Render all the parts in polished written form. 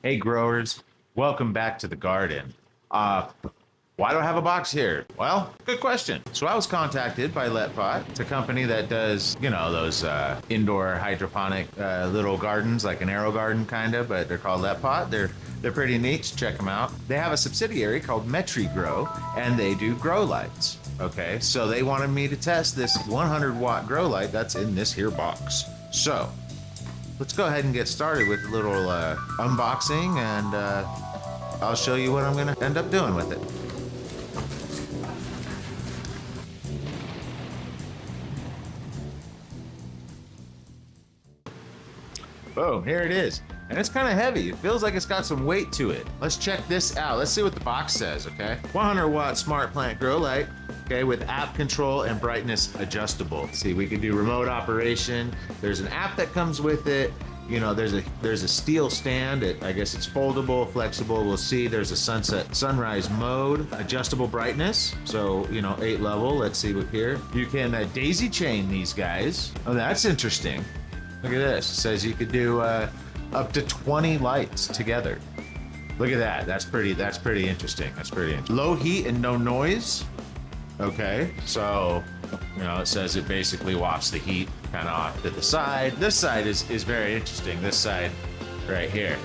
Hey growers, welcome back to the garden. Why do I have a box here? Well, good question. So I was contacted by LetPot. It's a company that does, you know, those indoor hydroponic little gardens, like an arrow garden kind of, but they're called LetPot. They're pretty neat. Check them out. They have a subsidiary called MetryGrow, and they do grow lights. Okay, so they wanted me to test this 100-watt grow light that's in this here box. So let's go ahead and get started with a little unboxing, and I'll show you what I'm going to end up doing with it. Boom, here it is. And it's kind of heavy. It feels like it's got some weight to it. Let's check this out. Let's see what the box says, okay? 100-watt smart plant grow light, okay, with app control and brightness adjustable. See, we can do remote operation. There's an app that comes with it. You know, there's a steel stand. I guess it's foldable, flexible. We'll see. There's a sunrise mode, adjustable brightness. So, you know, 8 level. Let's see what here. You can daisy chain these guys. Oh, that's interesting. Look at this. It says you could do up to 20 lights together. Look at that. That's pretty interesting. That's pretty interesting. Low heat and no noise. Okay, so, you know, it says it basically wafts the heat kind of off to the side. This side is very interesting. This side right here,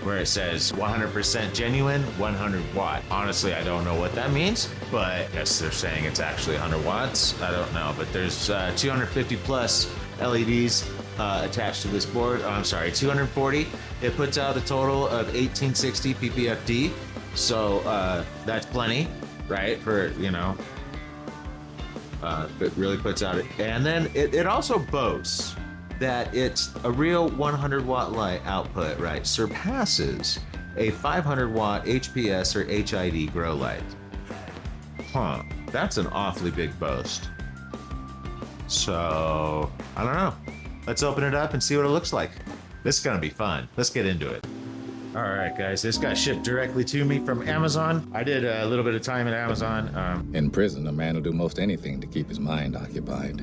where it says 100% genuine, 100 watt. Honestly, I don't know what that means, but I guess they're saying it's actually 100 watts. I don't know, but there's 250 plus LEDs attached to this board. Oh, I'm sorry, 240. It puts out a total of 1860 ppfd. So that's plenty, right? For, you know, it really puts out it. And then it also boasts that it's a real 100 watt light output, right? Surpasses a 500 watt HPS or HID grow light. Huh, that's an awfully big boast. So, I don't know. Let's open it up and see what it looks like. This is gonna be fun. Let's get into it. All right, guys, this got shipped directly to me from Amazon. I did a little bit of time at Amazon. In prison, a man will do most anything to keep his mind occupied.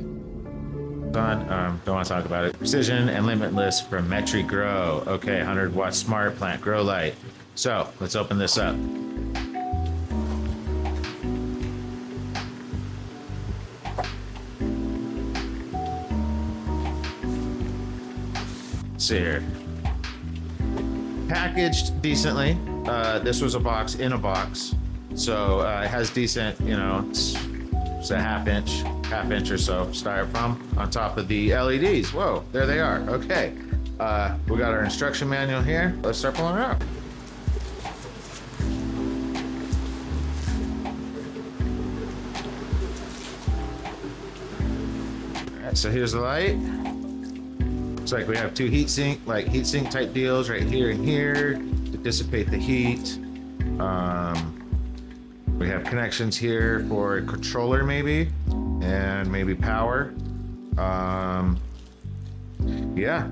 Don't want to talk about it. Precision and limitless from MetryGrow. Okay, 100 watt smart plant grow light. So let's open this up. Let's see here. Packaged decently. This was a box in a box, so it has decent, you know, it's a half inch or so styrofoam on top of the LEDs. Whoa, there they are. Okay, we got our instruction manual here. Let's start pulling it out. All right, so here's the light. Looks like we have two heatsink type deals right here and here to dissipate the heat. We have connections here for a controller maybe, and maybe power. Yeah,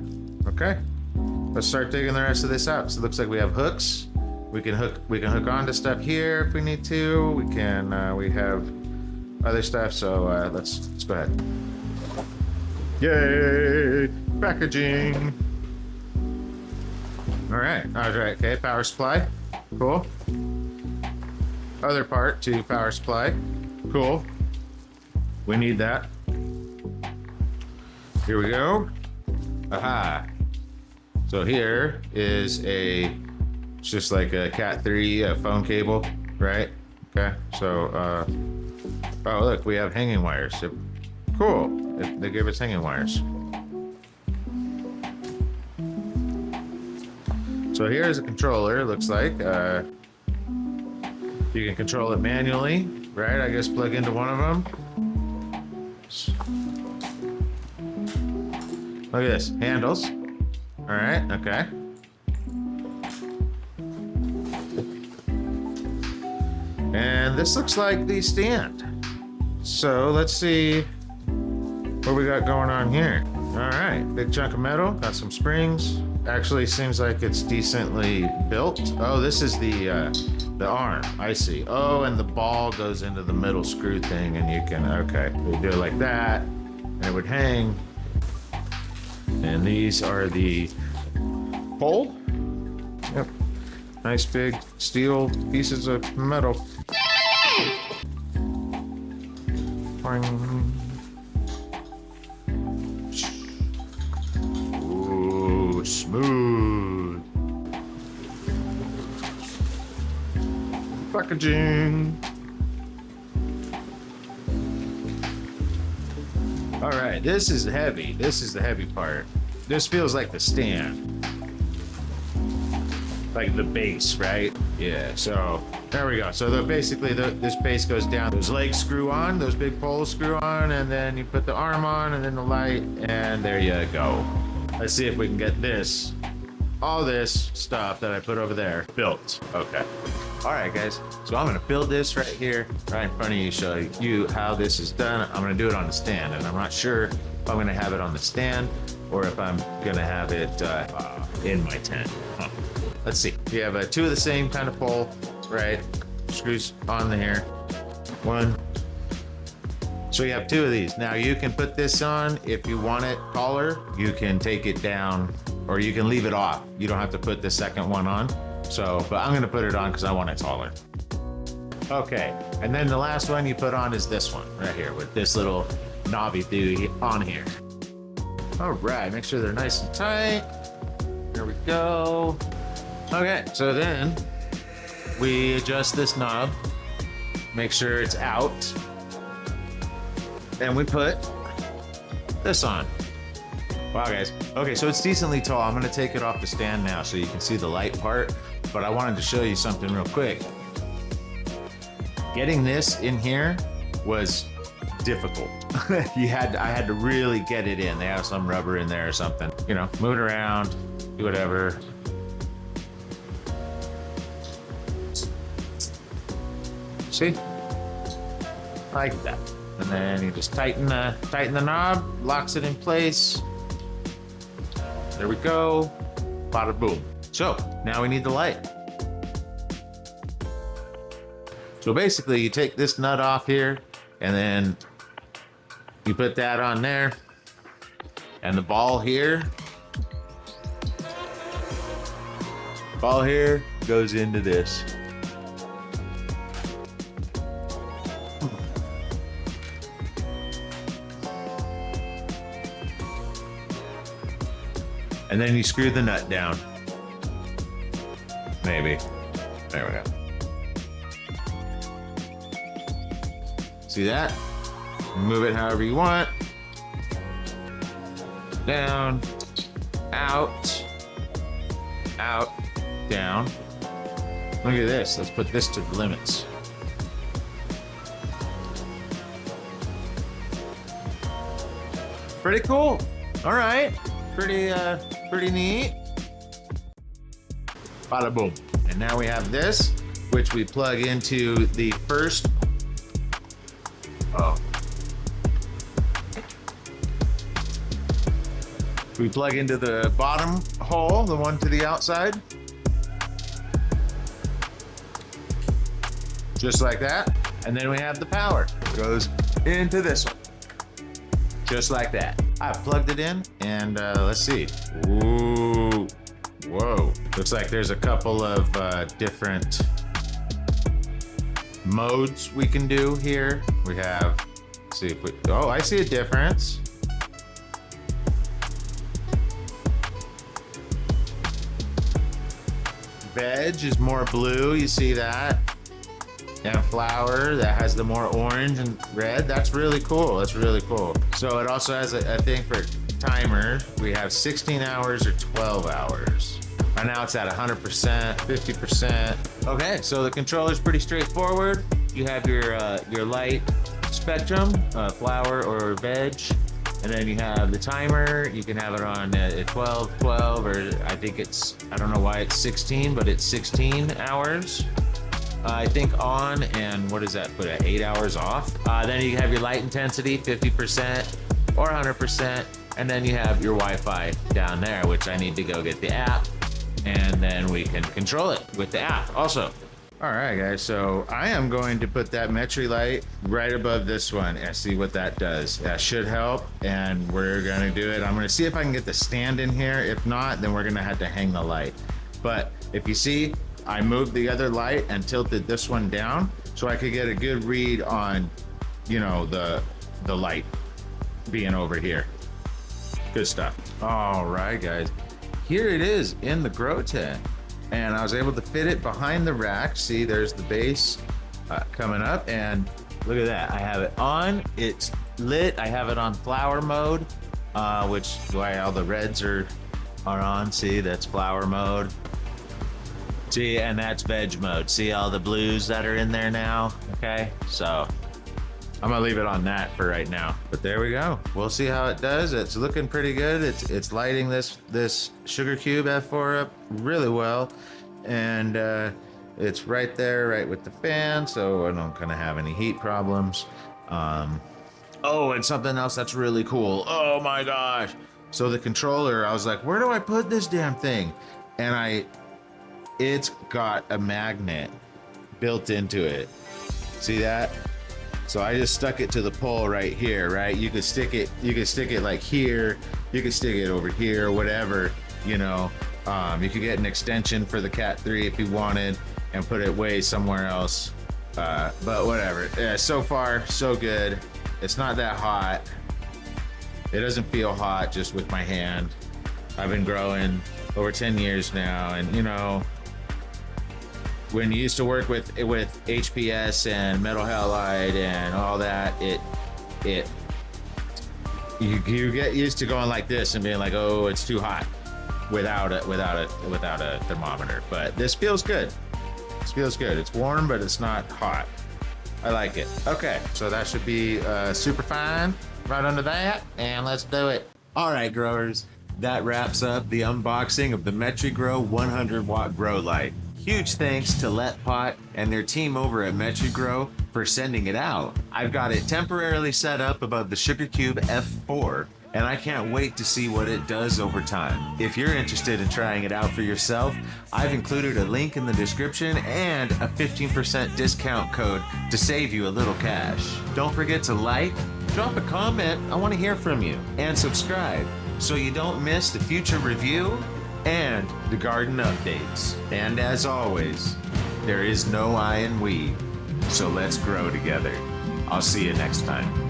okay. Let's start digging the rest of this out. So it looks like we have hooks. We can hook onto stuff here if we need to. We have other stuff. So let's go ahead. Yay! Packaging. All right. Okay, power supply. Cool. Other part to power supply. Cool. We need that. Here we go. Aha. So here is it's just like a Cat 3 phone cable, right? Okay. So, oh look, we have hanging wires. Cool. They gave us hanging wires. So here's a controller, it looks like. You can control it manually, right? I guess plug into one of them. Look at this, handles. All right, okay. And this looks like the stand. So let's see what we got going on here. All right, big chunk of metal, got some springs. Actually seems like it's decently built. Oh, this is the arm, I see. Oh, and the ball goes into the middle screw thing, and you can, okay, we do it like that, and it would hang. And these are the pole. Yep. Nice big steel pieces of metal. Boing. Ooh, smooth. Packaging. All right, this is heavy. This is the heavy part. This feels like the stand. Like the base, right? Yeah, so there we go. So basically this base goes down. Those legs screw on, those big poles screw on, and then you put the arm on and then the light, and there you go. Let's see if we can get this, all this stuff that I put over there, built. Okay. All right, guys. So I'm gonna build this right here, right in front of you, show you how this is done. I'm gonna do it on the stand, and I'm not sure if I'm gonna have it on the stand or if I'm gonna have it in my tent. Huh. Let's see. We have two of the same kind of pole, right? Screws on here. One. So we have two of these. Now you can put this on if you want it taller. You can take it down, or you can leave it off. You don't have to put the second one on. So, but I'm gonna put it on because I want it taller. Okay, and then the last one you put on is this one right here with this little knobby dude on here. All right, make sure they're nice and tight. There we go. Okay, so then we adjust this knob, make sure it's out, and we put this on. Wow, guys. Okay, so it's decently tall. I'm gonna take it off the stand now so you can see the light part, but I wanted to show you something real quick. Getting this in here was difficult. I had to really get it in. They have some rubber in there or something. You know, move it around, do whatever. See? Like that. And then you just tighten the knob, locks it in place. There we go. Bada boom. So now we need the light. So basically you take this nut off here and then you put that on there, and the ball here goes into this. And then you screw the nut down. Maybe. There we go. See that? Move it however you want. Down, out, out, down. Look at this. Let's put this to the limits. Pretty cool. All right. Pretty neat. Bada boom. And now we have this, which we plug into the first. Oh. We plug into the bottom hole, the one to the outside. Just like that. And then we have the power. It goes into this one. Just like that. I've plugged it in, and let's see. Ooh, whoa. Looks like there's a couple of different modes we can do here. We have, let's see if we, oh, I see a difference. Veg is more blue, you see that? And flower that has the more orange and red. That's really cool. That's really cool. So it also has a thing for timer. We have 16 hours or 12 hours. Right now it's at 100%, 50%. Okay, so the controller is pretty straightforward. You have your light spectrum, flower or veg. And then you have the timer. You can have it on 12, 12, or I think it's, I don't know why it's 16, but it's 16 hours. I think on, and what does that put at 8 hours off? Then you have your light intensity, 50% or 100%. And then you have your Wi-Fi down there, which I need to go get the app, and then we can control it with the app also. All right, guys, so I am going to put that Metry light right above this one and see what that does. That should help, and we're gonna do it. I'm gonna see if I can get the stand in here. If not, then we're gonna have to hang the light. But if you see, I moved the other light and tilted this one down so I could get a good read on, you know, the light being over here. Good stuff. All right, guys. Here it is in the grow tent. And I was able to fit it behind the rack. See, there's the base coming up. And look at that. I have it on. It's lit. I have it on flower mode, which why all the reds are on. See, that's flower mode. See, and that's veg mode. See all the blues that are in there now? Okay, so I'm gonna leave it on that for right now. But there we go. We'll see how it does. It's looking pretty good. It's lighting this sugar cube F4 up really well, and it's right there, right with the fan, so I'm not gonna have any heat problems. Oh, and something else that's really cool. Oh my gosh! So the controller, I was like, where do I put this damn thing? And it's got a magnet built into it. See that? So I just stuck it to the pole right here, right? You could stick it like here, you could stick it over here, whatever, you know. You could get an extension for the Cat 3 if you wanted and put it way somewhere else. But whatever. Yeah, so far, so good. It's not that hot. It doesn't feel hot just with my hand. I've been growing over 10 years now, and you know, when you used to work with HPS and metal halide and all that, you get used to going like this and being like, oh, it's too hot without a thermometer. But this feels good. This feels good. It's warm, but it's not hot. I like it. Okay, so that should be super fine right under that, and let's do it. All right, growers, that wraps up the unboxing of the MetryGrow 100-watt grow light. Huge thanks to LetPot and their team over at MetryGrow for sending it out. I've got it temporarily set up above the Sugar Cube F4, and I can't wait to see what it does over time. If you're interested in trying it out for yourself, I've included a link in the description and a 15% discount code to save you a little cash. Don't forget to like, drop a comment, I want to hear from you, and subscribe so you don't miss the future review and the garden updates. And as always, there is no I in we, so let's grow together. I'll see you next time.